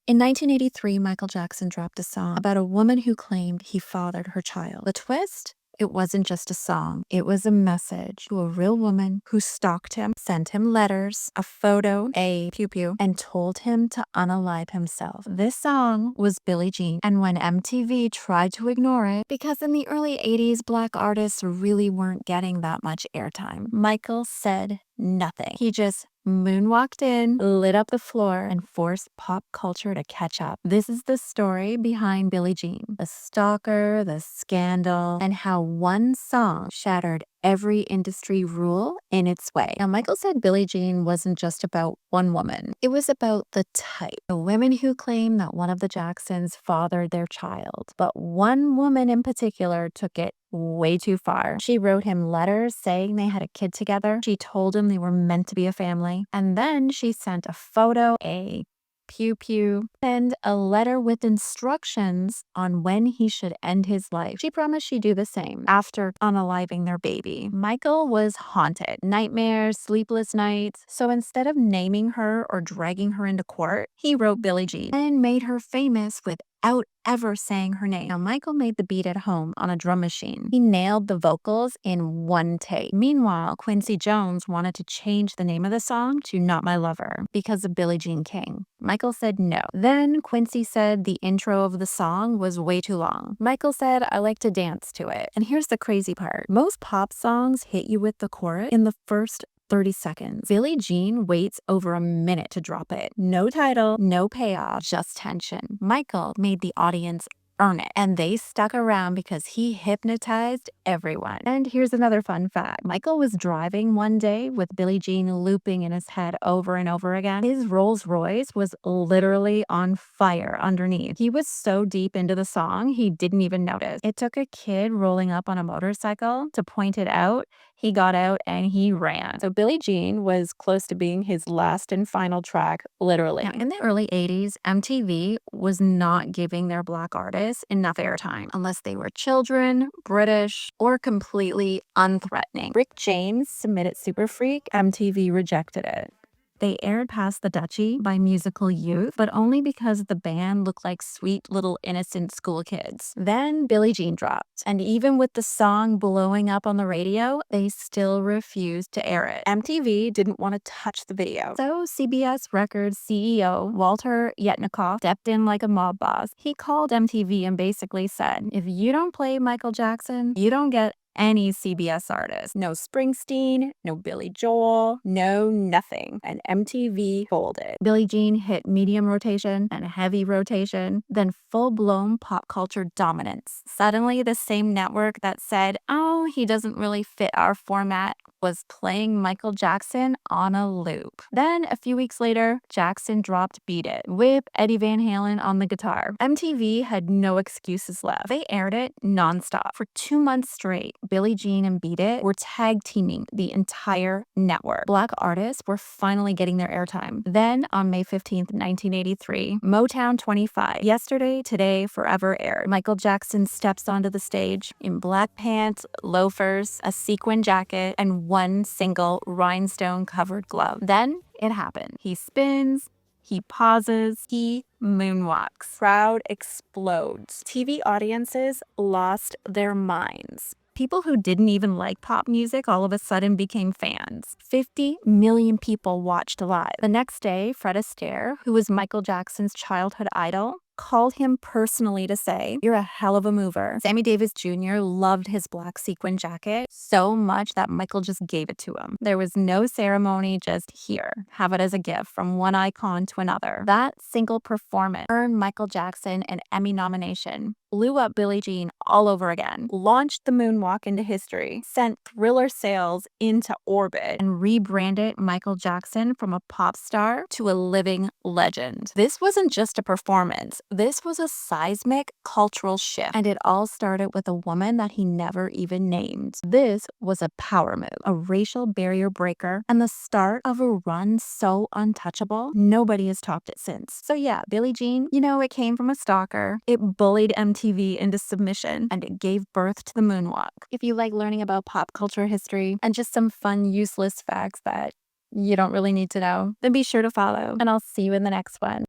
In 1983, Michael Jackson dropped a song about a woman who claimed he fathered her child. The twist? It wasn't just a song. It was a message to a real woman who stalked him, sent him letters, a photo, a pew-pew, and told him to unalive himself. This song was Billie Jean, and when MTV tried to ignore it, because in the early 80s, Black artists really weren't getting that much airtime, Michael said nothing. He just moonwalked in, lit up the floor, and forced pop culture to catch up. This is the story behind Billie Jean, the stalker, the scandal, and how one song shattered every industry rule in its way. Now, Michael said Billie Jean wasn't just about one woman. It was about the type. The women who claim that one of the Jacksons fathered their child. But one woman in particular took it way too far. She wrote him letters saying they had a kid together. She told him they were meant to be a family. And then she sent a photo, a pew-pew, and a letter with instructions on when he should end his life. She promised she'd do the same after unaliving their baby. Michael was haunted. Nightmares, sleepless nights. So instead of naming her or dragging her into court, he wrote Billie Jean and made her famous without ever saying her name. Now, Michael made the beat at home on a drum machine. He nailed the vocals in one take. Meanwhile, Quincy Jones wanted to change the name of the song to Not My Lover because of Billie Jean King. Michael said no. Then Quincy said the intro of the song was way too long. Michael said, I like to dance to it. And here's the crazy part. Most pop songs hit you with the chorus in the first 30 seconds. Billie Jean waits over a minute to drop it. No title, no payoff, just tension. Michael made the audience earn it, and they stuck around because he hypnotized everyone. And here's another fun fact. Michael was driving one day with Billie Jean looping in his head over and over again. His Rolls Royce was literally on fire underneath. He was so deep into the song, he didn't even notice. It took a kid rolling up on a motorcycle to point it out. He got out and he ran. So Billie Jean was close to being his last and final track, literally. Now, in the early 80s, MTV was not giving their Black artists enough airtime unless they were children, British, or completely unthreatening. Rick James submitted Super Freak. MTV rejected it. They aired Past the Dutchie by Musical Youth, but only because the band looked like sweet little innocent school kids. Then Billie Jean dropped, and even with the song blowing up on the radio, they still refused to air it. MTV didn't want to touch the video. So CBS Records CEO Walter Yetnikoff stepped in like a mob boss. He called MTV and basically said, if you don't play Michael Jackson, you don't get any CBS artist. No Springsteen, no Billy Joel, no nothing. And MTV folded. Billie Jean hit medium rotation and heavy rotation, then full-blown pop culture dominance. Suddenly, the same network that said, oh, he doesn't really fit our format, was playing Michael Jackson on a loop. Then, a few weeks later, Jackson dropped Beat It with Eddie Van Halen on the guitar. MTV had no excuses left. They aired it nonstop. For 2 months straight, Billie Jean and Beat It were tag teaming the entire network. Black artists were finally getting their airtime. Then, on May 15th, 1983, Motown 25, Yesterday, Today, Forever aired. Michael Jackson steps onto the stage in black pants, loafers, a sequin jacket, and one single rhinestone-covered glove. Then it happened. He spins, he pauses, he moonwalks. Crowd explodes. TV audiences lost their minds. People who didn't even like pop music all of a sudden became fans. 50 million people watched live. The next day, Fred Astaire, who was Michael Jackson's childhood idol, called him personally to say, you're a hell of a mover. Sammy Davis Jr. loved his black sequin jacket so much that Michael just gave it to him. There was no ceremony, just here. Have it as a gift from one icon to another. That single performance earned Michael Jackson an Emmy nomination, blew up Billie Jean all over again, launched the moonwalk into history, sent Thriller sales into orbit, and rebranded Michael Jackson from a pop star to a living legend. This wasn't just a performance. This was a seismic cultural shift, and it all started with a woman that he never even named. This was a power move, a racial barrier breaker, and the start of a run so untouchable, nobody has topped it since. So yeah, Billie Jean, you know, it came from a stalker. It bullied MTV into submission, and it gave birth to the moonwalk. If you like learning about pop culture history and just some fun, useless facts that you don't really need to know, then be sure to follow, and I'll see you in the next one.